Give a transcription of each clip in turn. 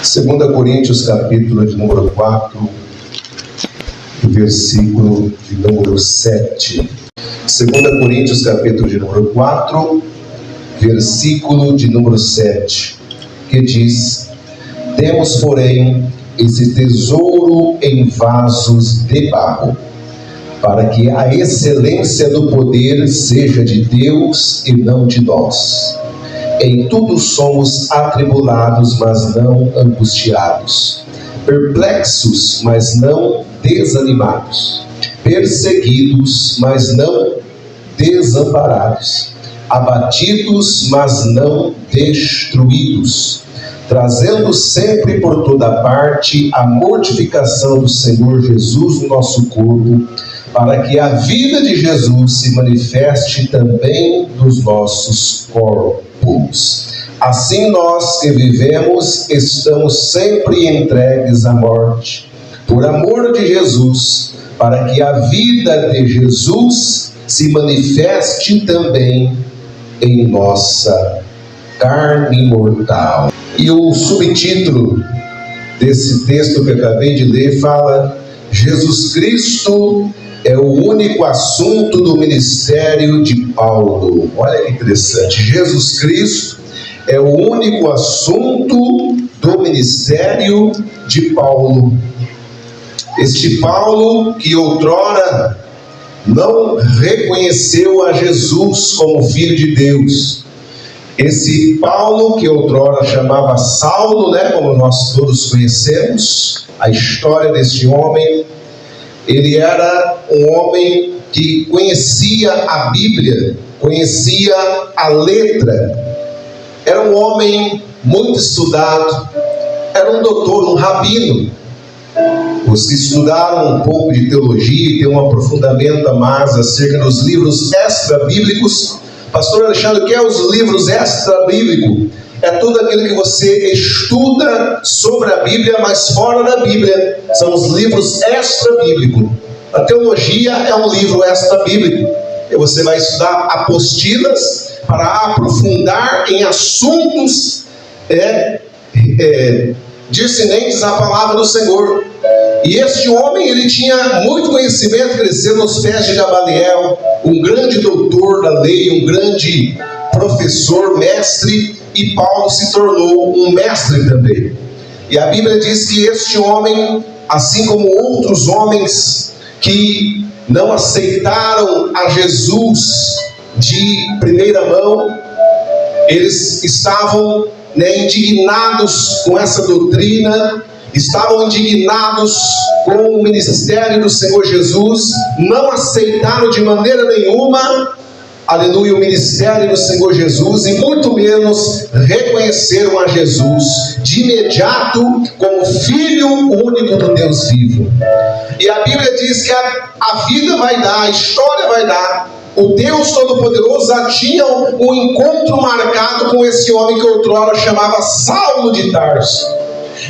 2 Coríntios, capítulo de número 4, versículo de número 7. 2 Coríntios, capítulo de número 4, versículo de número 7, que diz: temos, porém, esse tesouro em vasos de barro, para que a excelência do poder seja de Deus e não de nós. Em tudo somos atribulados, mas não angustiados, perplexos, mas não desanimados, perseguidos, mas não desamparados, abatidos, mas não destruídos, trazendo sempre por toda parte a mortificação do Senhor Jesus no nosso corpo, para que a vida de Jesus se manifeste também nos nossos corpos. Assim nós que vivemos estamos sempre entregues à morte, por amor de Jesus, para que a vida de Jesus se manifeste também em nossa carne mortal. E o subtítulo desse texto que eu acabei de ler fala: Jesus Cristo é o único assunto do ministério de Paulo. Olha que interessante. Jesus Cristo é o único assunto do ministério de Paulo. Este Paulo que outrora não reconheceu a Jesus como Filho de Deus. Esse Paulo que outrora chamava Saulo, como nós todos conhecemos a história deste homem. Ele era um homem que conhecia a Bíblia, conhecia a letra. Era um homem muito estudado, era um doutor, um rabino. Os que estudaram um pouco de teologia e têm um aprofundamento a mais acerca dos livros extra-bíblicos. Pastor Alexandre, o que é os livros extra-bíblicos? É tudo aquilo que você estuda sobre a Bíblia, mas fora da Bíblia. São os livros extra-bíblicos. A teologia é um livro extra-bíblico. E você vai estudar apostilas para aprofundar em assuntos discernentes à palavra do Senhor. E este homem, ele tinha muito conhecimento, cresceu nos pés de Gamaliel, um grande doutor da lei, um grande professor, mestre, e Paulo se tornou um mestre também. E a Bíblia diz que este homem, assim como outros homens que não aceitaram a Jesus de primeira mão, eles estavam indignados com essa doutrina, estavam indignados com o ministério do Senhor Jesus, não aceitaram de maneira nenhuma, aleluia, o ministério do Senhor Jesus, e muito menos reconheceram a Jesus de imediato como Filho único do Deus vivo. E a Bíblia diz que a vida vai dar, a história vai dar. O Deus Todo-Poderoso já tinha um encontro marcado com esse homem que outrora chamava Saulo de Tarso.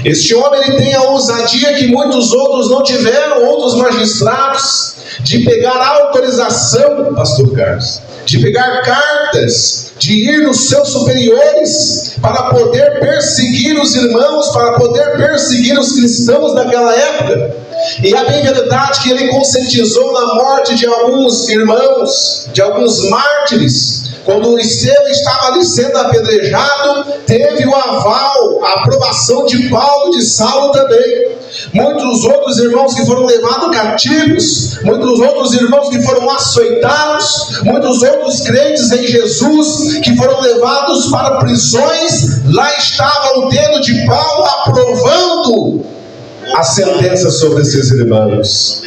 Este homem, ele tem a ousadia que muitos outros não tiveram, outros magistrados, de pegar autorização, pastor Carlos, de pegar cartas, de ir nos seus superiores para poder perseguir os irmãos, para poder perseguir os cristãos daquela época. E é bem verdade que ele conscientizou na morte de alguns irmãos, de alguns mártires. Quando Estevão estava ali sendo apedrejado, teve o aval, a aprovação de Paulo, de Saulo também. Muitos outros irmãos que foram levados cativos, muitos outros irmãos que foram açoitados, muitos outros crentes em Jesus que foram levados para prisões, lá estava o dedo de Paulo aprovando a sentença sobre esses irmãos.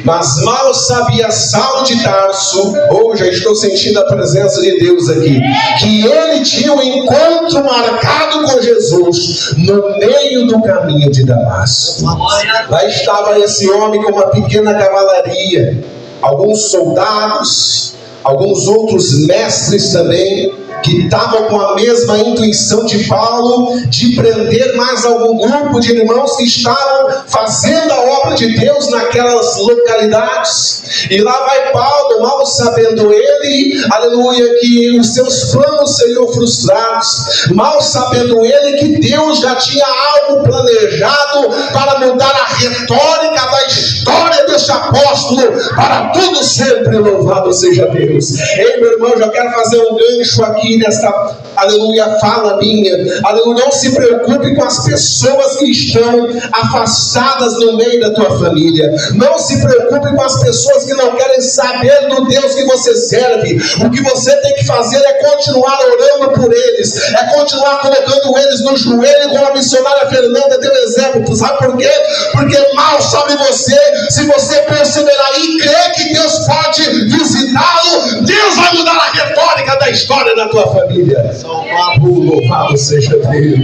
Mas mal sabia Saulo de Tarso, já estou sentindo a presença de Deus aqui, que ele tinha um encontro marcado com Jesus no meio do caminho de Damasco. Lá estava esse homem com uma pequena cavalaria, alguns soldados, alguns outros mestres também, que estavam com a mesma intuição de Paulo, de prender mais algum grupo de irmãos que estavam fazendo a obra de Deus naquelas localidades. E lá vai Paulo, mal sabendo ele, aleluia, que os seus planos seriam frustrados, mal sabendo ele que Deus já tinha algo planejado para mudar a retórica da história deste apóstolo para tudo sempre. Louvado seja Deus. Ei, meu irmão, já quero fazer um gancho aqui nesta, aleluia, fala minha. Aleluia, não se preocupe com as pessoas que estão afastadas no meio da tua família. Não se preocupe com as pessoas que não querem saber do Deus que você serve. O que você tem que fazer é continuar orando por eles, é continuar colocando eles no joelho, como a missionária Fernanda deu exemplo. Sabe por quê? Porque mal sabe você, se você perseverar e crer que Deus pode visitá-lo, Deus vai mudar a retórica da história da tua família. Louvado seja Deus.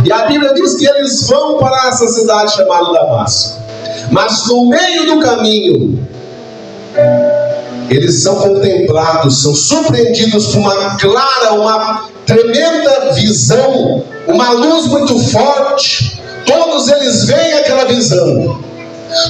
E a Bíblia diz que eles vão para essa cidade chamada Damasco, mas no meio do caminho eles são contemplados, são surpreendidos por uma clara, uma tremenda visão, uma luz muito forte. Todos eles veem aquela visão,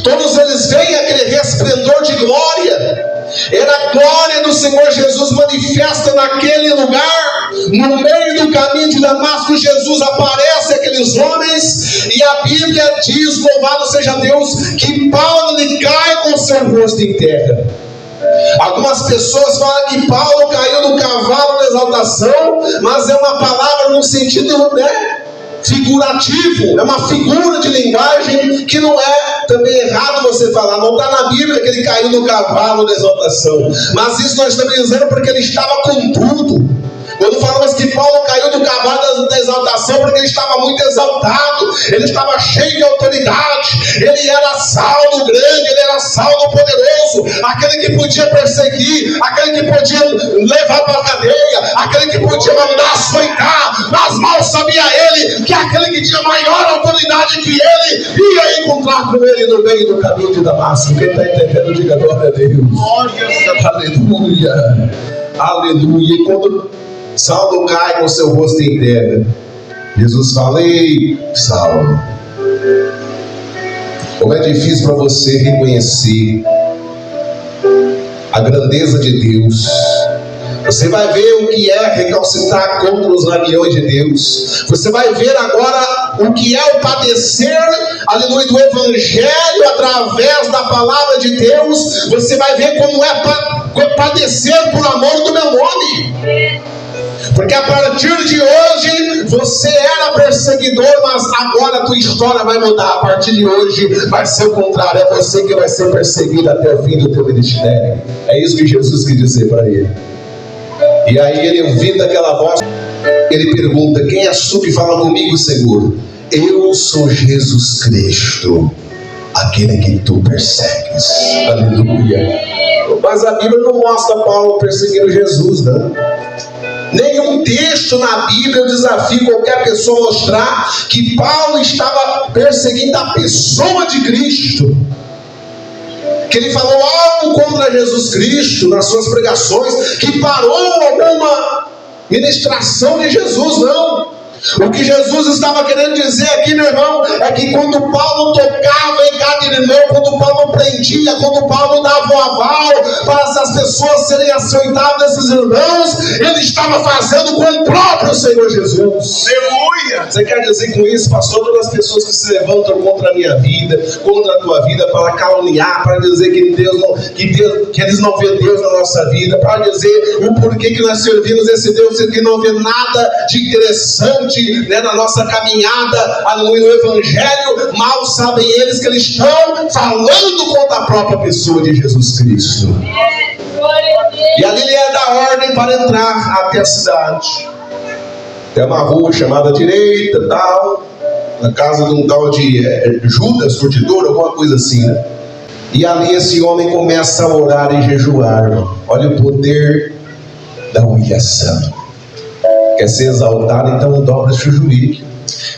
todos eles veem aquele resplendor de glória. Era a glória do Senhor Jesus manifesta naquele lugar. No meio do caminho de Damasco, Jesus aparece àqueles homens, e a Bíblia diz, louvado seja Deus, que Paulo lhe cai com seu rosto em terra. Algumas pessoas falam que Paulo caiu do cavalo da exaltação, mas é uma palavra no sentido, figurativo, é uma figura de linguagem que não é também errado você falar. Não está na Bíblia que ele caiu do cavalo da exaltação, mas isso nós estamos dizendo porque ele estava com tudo. Quando falamos que Paulo caiu do cavalo da exaltação, porque ele estava muito exaltado, ele estava cheio de autoridade, ele era Saulo grande, ele era Saulo poderoso, aquele que podia perseguir, aquele que podia levar para a cadeia, aquele que podia mandar açoitar, mas mal sabia ele que aquele que tinha maior autoridade que ele ia encontrar com ele no meio do caminho de Damasco. Quem está entendendo, diga glória a Deus. Aleluia, aleluia. E quando Saulo cai com seu rosto em terra, Jesus fala: ei, Saulo, como é difícil para você reconhecer a grandeza de Deus. Você vai ver o que é recalcitrar contra os aguilhões de Deus. Você vai ver agora o que é o padecer, aleluia, do Evangelho através da palavra de Deus. Você vai ver como é padecer por amor do meu nome. Porque a partir de hoje você era perseguidor, mas agora a tua história vai mudar. A partir de hoje vai ser o contrário, é você que vai ser perseguido até o fim do teu ministério. É isso que Jesus quis dizer para ele. E aí ele, ouvindo aquela voz, ele pergunta: quem és tu que fala comigo, Senhor? Eu sou Jesus Cristo, aquele que tu persegues. Aleluia. Mas a Bíblia não mostra Paulo perseguindo Jesus, não. Nenhum texto na Bíblia, eu desafio qualquer pessoa a mostrar que Paulo estava perseguindo a pessoa de Cristo, que ele falou algo contra Jesus Cristo nas suas pregações, que parou alguma ministração de Jesus, não. O que Jesus estava querendo dizer aqui, meu irmão, é que quando Paulo tocava em cada irmão, quando Paulo prendia, quando Paulo dava o aval para essas pessoas serem açoitadas, esses irmãos, ele estava fazendo com o próprio Senhor Jesus. Aleluia! Você quer dizer com isso, pastor, todas as pessoas que se levantam contra a minha vida, contra a tua vida, para caluniar, para dizer que que eles não vêem Deus na nossa vida, para dizer o porquê que nós servimos esse Deus que não vê nada de interessante, na nossa caminhada, aleluia, no Evangelho. Mal sabem eles que eles estão falando contra a própria pessoa de Jesus Cristo. E ali ele é da ordem para entrar até a cidade. Tem uma rua chamada direita, tal, na casa de um tal de Judas, curtidor, alguma coisa assim, né? E ali esse homem começa a orar e jejuar. Olha o poder da humilhação. Quer ser exaltado, então dobra o seu joelho.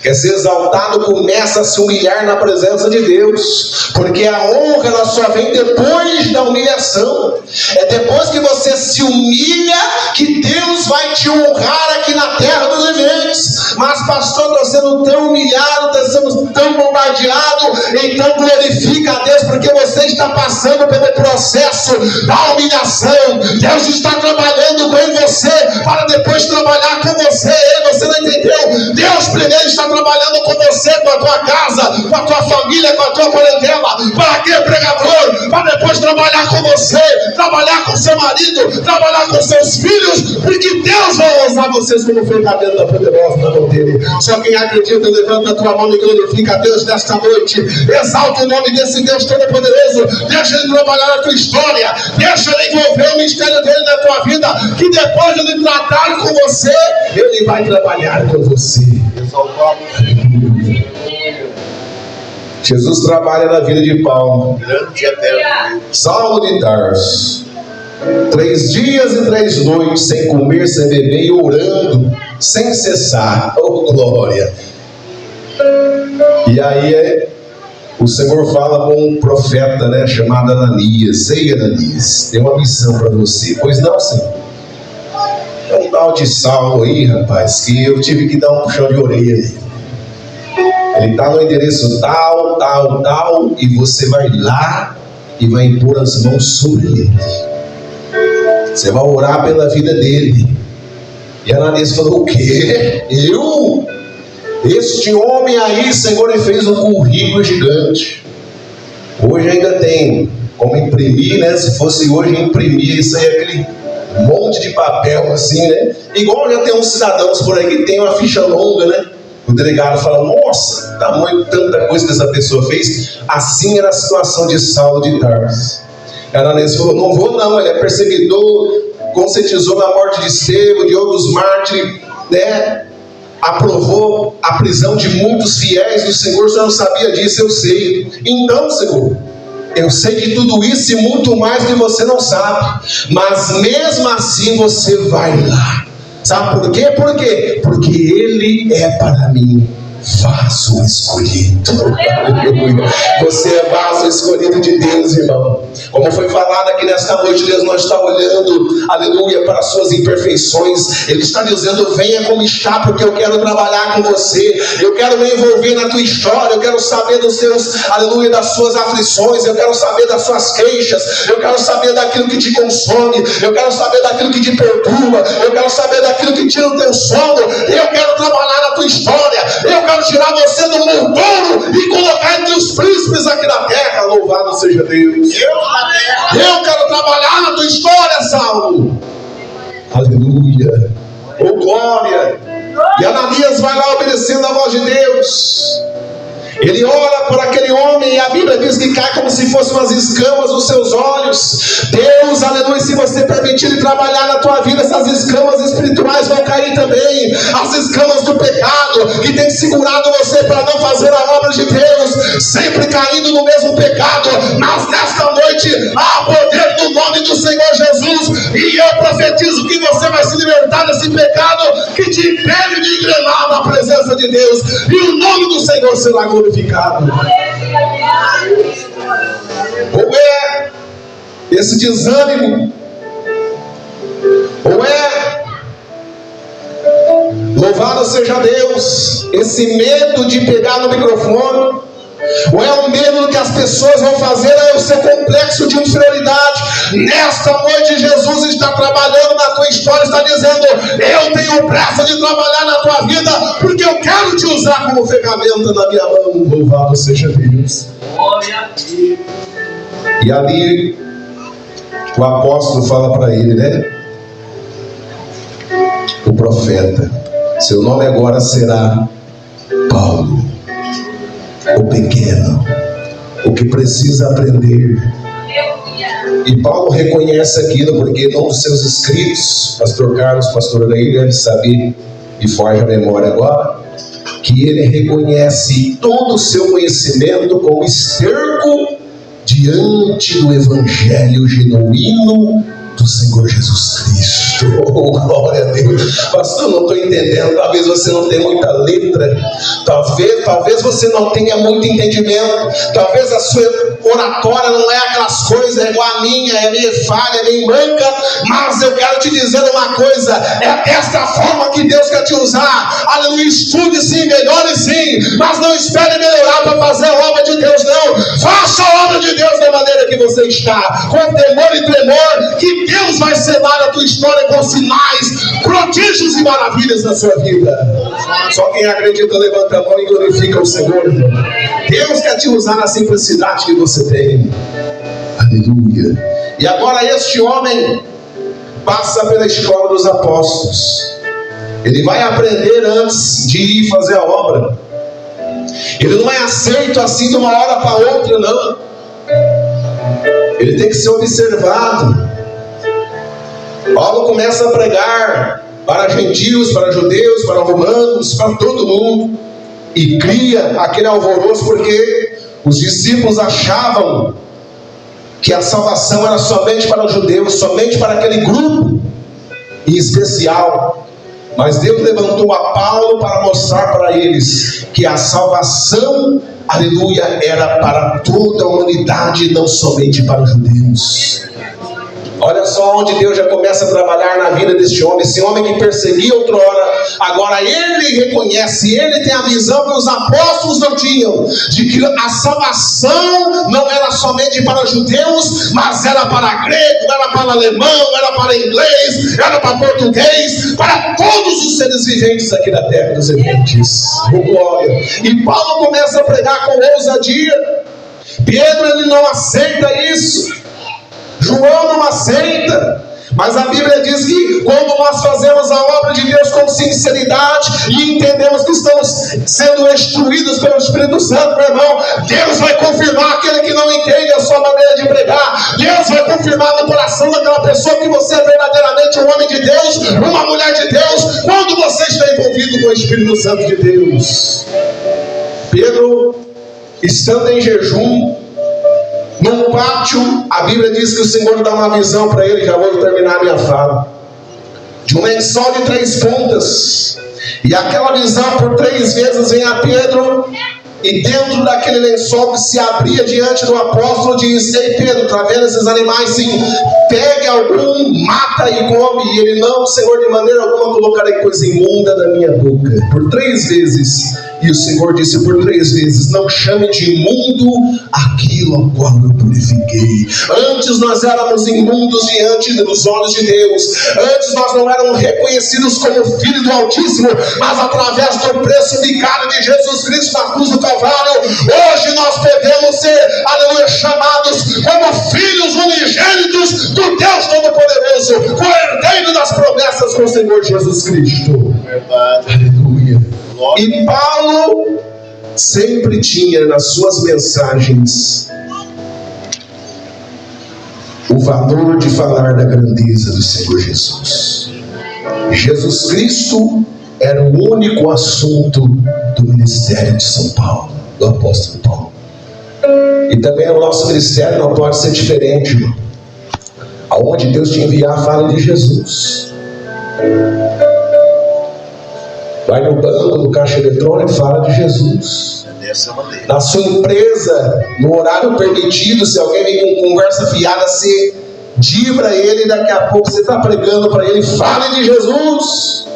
Quer ser exaltado, começa a se humilhar na presença de Deus, porque a honra ela só vem depois da humilhação. É depois que você se humilha que Deus vai te honrar aqui na terra dos viventes. Mas pastor, estou sendo tão humilhado, estou sendo tão bombardeado. Então glorifica a Deus, porque você você está passando pelo processo da humilhação, Deus está trabalhando com você para depois trabalhar com você. Você não entendeu? Deus primeiro está trabalhando com você, com a tua casa, com a tua família, com a tua parentela. Para quê, pregador? Para depois trabalhar com você, trabalhar com seu marido, trabalhar com seus filhos, porque Deus vai usar vocês como ferramenta poderosa na mão dele. Só quem acredita, levanta a tua mão e glorifica a Deus nesta noite. Exalta o nome desse Deus Todo-Poderoso. Deixa ele trabalhar na tua história, deixa ele envolver o mistério dele na tua vida, que depois de ele tratar com você, ele vai trabalhar com você. Jesus trabalha na vida de Paulo. Saulo de Tarso, 3 dias e 3 noites sem comer, sem beber e orando sem cessar. Oh, glória! E aí o Senhor fala com um profeta, né, chamado Ananias. Ei, Ananias, tem uma missão para você. Pois não, Senhor? É um tal de Saulo aí, rapaz, que eu tive que dar um puxão de orelha ali. Ele está no endereço tal, tal, tal, e você vai lá e vai impor as mãos sobre ele. Você vai orar pela vida dele. E Ananias falou: o quê? Eu? Este homem aí, Senhor, ele fez um currículo gigante. Hoje ainda tem como imprimir, né? Se fosse hoje imprimir isso aí, aquele monte de papel assim, né? Igual já tem uns cidadãos por aí que tem uma ficha longa, né? O delegado fala: nossa, tamanho, tanta coisa que essa pessoa fez. Assim era a situação de Saulo de Tarso. Ananias falou: não vou não, ele é perseguidor, conscientizou na morte de Estevão, de outros mártires, né? Aprovou a prisão de muitos fiéis do Senhor. Você não sabia disso? Eu sei. Então, Senhor, eu sei de tudo isso e muito mais que você não sabe, mas mesmo assim você vai lá. Sabe por quê? Por quê? Porque ele é para mim vaso escolhido. Você é vaso escolhido de Deus, irmão. Como foi falado aqui nesta noite, Deus não está olhando, aleluia, para as suas imperfeições. Ele está dizendo: venha como está, porque eu quero trabalhar com você. Eu quero me envolver na tua história. Eu quero saber dos seus, aleluia, das suas aflições. Eu quero saber das suas queixas. Eu quero saber daquilo que te consome. Eu quero saber daquilo que te perturba. Eu quero saber daquilo que tira o teu sono. Eu quero trabalhar na tua história. Eu quero tirar você do monturo e colocar entre os príncipes aqui na terra. Louvado seja Deus. Eu quero trabalhar na tua história, Saulo. Aleluia. Oh, glória. E Ananias vai lá obedecendo a voz de Deus. Ele ora por aquele homem e a Bíblia diz que cai como se fossem umas escamas nos seus olhos. Deus, aleluia, se você permitir ele trabalhar na tua vida, essas escamas espirituais vão cair também. As escamas do pecado que tem segurado você para não fazer a obra de Deus, sempre caindo no mesmo pecado. Mas nesta noite há poder no nome do Senhor Jesus, e eu profetizo que você vai se libertar desse pecado que te impede de engrenar na presença de Deus, e o nome do Senhor será glorificado. Ou é esse desânimo, ou é, louvado seja Deus, esse medo de pegar no microfone, ou é o medo do que as pessoas vão fazer, é o seu complexo de inferioridade. Nesta noite Jesus está trabalhando na tua história, está dizendo: eu tenho pressa de trabalhar na tua vida, porque eu quero te usar como ferramenta na minha mão. Louvado seja Deus. E ali o apóstolo fala para ele, né? O profeta: seu nome agora será Paulo, o pequeno, o que precisa aprender. E Paulo reconhece aquilo, porque num dos seus escritos, pastor Carlos, pastor Adair deve saber, e foge a memória agora, que ele reconhece todo o seu conhecimento como esterco diante do evangelho genuíno do Senhor Jesus Cristo. Oh, glória a Deus. Pastor, não estou entendendo. Talvez você não tenha muita letra, talvez você não tenha muito entendimento, talvez a sua oratória não é aquelas coisas, é igual a minha, é meio falha, é meio manca, mas eu quero te dizer uma coisa: é desta forma que Deus quer te usar. Aleluia. Estude sim, melhore sim, mas não espere melhorar para fazer a obra de Deus, não. Faça a obra de Deus da maneira você está, com temor e tremor, que Deus vai selar a tua história com sinais, prodígios e maravilhas na sua vida. Só quem acredita levanta a mão e glorifica o Senhor. Deus quer te usar na simplicidade que você tem. Aleluia. E agora este homem passa pela escola dos apóstolos. Ele vai aprender antes de ir fazer a obra. Ele não é aceito assim de uma hora para outra, não. Ele tem que ser observado. Paulo começa a pregar para gentios, para judeus, para romanos, para todo mundo. E cria aquele alvoroço porque os discípulos achavam que a salvação era somente para os judeus, somente para aquele grupo em especial. Mas Deus levantou a Paulo para mostrar para eles que a salvação, aleluia, era para toda a humanidade, não somente para os judeus. Olha só onde Deus já começa a trabalhar na vida deste homem. Esse homem que perseguia outrora, agora ele reconhece, ele tem a visão que os apóstolos não tinham, de que a salvação não era somente para os judeus, mas era para grego, era para alemão, era para inglês, era para português, para todos os seres viventes aqui da terra dos viventes. Glória. E Paulo começa a pregar com ousadia. Pedro, ele não aceita isso. João não aceita, mas a Bíblia diz que quando nós fazemos a obra de Deus com sinceridade e entendemos que estamos sendo instruídos pelo Espírito Santo, meu irmão, Deus vai confirmar aquele que não entende a sua maneira de pregar. Deus vai confirmar no coração daquela pessoa que você é verdadeiramente um homem de Deus, uma mulher de Deus, quando você está envolvido com o Espírito Santo de Deus. Pedro, estando em jejum, num pátio, a Bíblia diz que o Senhor dá uma visão para ele. Já vou terminar minha fala. De um lençol de 3 pontas. E aquela visão por 3 vezes vem a Pedro. E dentro daquele lençol que se abria diante do apóstolo, diz: ei Pedro, está vendo esses animais? Sim, pegue algum, mata e come. E ele: não, Senhor, de maneira alguma colocarei coisa imunda na minha boca. Por 3 vezes. E o Senhor disse por 3 vezes: não chame de imundo aquilo ao qual eu purifiquei. Antes nós éramos imundos diante dos olhos de Deus. Antes nós não éramos reconhecidos como filhos do Altíssimo, mas através do preço vicário de Jesus Cristo na cruz do Calvário, hoje nós podemos ser, aleluia, chamados como filhos unigênitos do Deus Todo-Poderoso, co-herdeiro das promessas com o Senhor Jesus Cristo. Verdade. Aleluia. E Paulo sempre tinha nas suas mensagens o valor de falar da grandeza do Senhor Jesus. Jesus Cristo era o único assunto do ministério de São Paulo, do apóstolo Paulo. E também o nosso ministério não pode ser diferente, irmão. Aonde Deus te enviar, fale de Jesus. Vai no banco, no caixa eletrônico, fala de Jesus. Na sua empresa, no horário permitido, se alguém vem com conversa fiada, você dibra ele e daqui a pouco você está pregando para ele, fale de Jesus.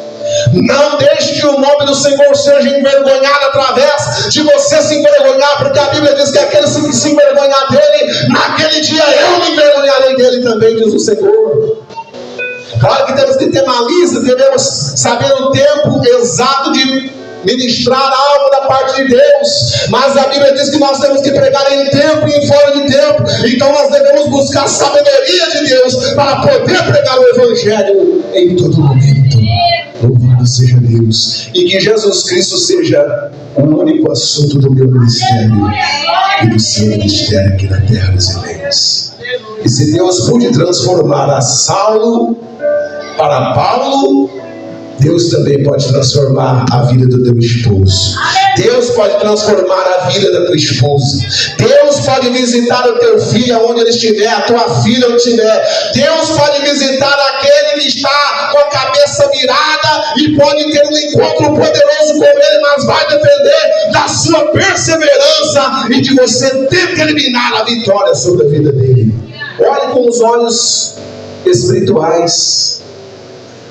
Não deixe que o nome do Senhor seja envergonhado através de você se envergonhar, porque a Bíblia diz que aqueles que se envergonhar dele, naquele dia eu me envergonharei dele também, diz o Senhor. Claro que temos que ter malícia, devemos saber o tempo exato de ministrar algo da parte de Deus, mas a Bíblia diz que nós temos que pregar em tempo e em fora de tempo. Então nós devemos buscar a sabedoria de Deus para poder pregar o Evangelho em todo momento. Louvado seja Deus, e que Jesus Cristo seja o único assunto do meu ministério e do seu ministério aqui na terra dos viventes. E se Deus pôde transformar a Saulo para Paulo, Deus também pode transformar a vida do teu esposo. Deus pode transformar a vida da tua esposa. Deus pode visitar o teu filho onde ele estiver, a tua filha onde estiver. Deus pode visitar aquele que está com a cabeça virada e pode ter um encontro poderoso com ele, mas vai depender da sua perseverança e de você determinar a vitória sobre a vida dele. Olhe com os olhos espirituais.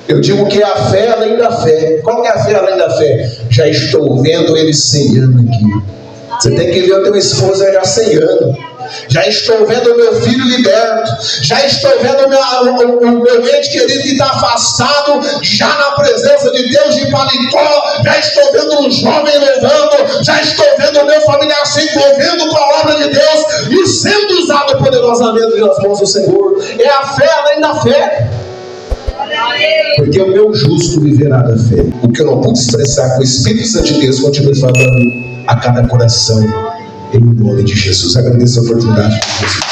Eu digo que é a fé além da fé. Qual que é a fé além da fé? Já estou vendo ele 100 anos aqui. Você tem que ver o teu esposo já 100 anos. Já estou vendo o meu filho liberto. Já estou vendo o meu ente querido que está afastado, já na presença de Deus de paletó. Já estou vendo um jovem louvando. Já estou vendo o meu familiar se envolvendo com a obra de Deus e sendo usado poderosamente nas mãos do Senhor. É a fé além da fé. Porque o meu justo viverá da fé. O que eu não pude expressar com o Espírito Santo de Deus, continue falando a cada coração, em nome de Jesus. Agradeço a oportunidade de Jesus.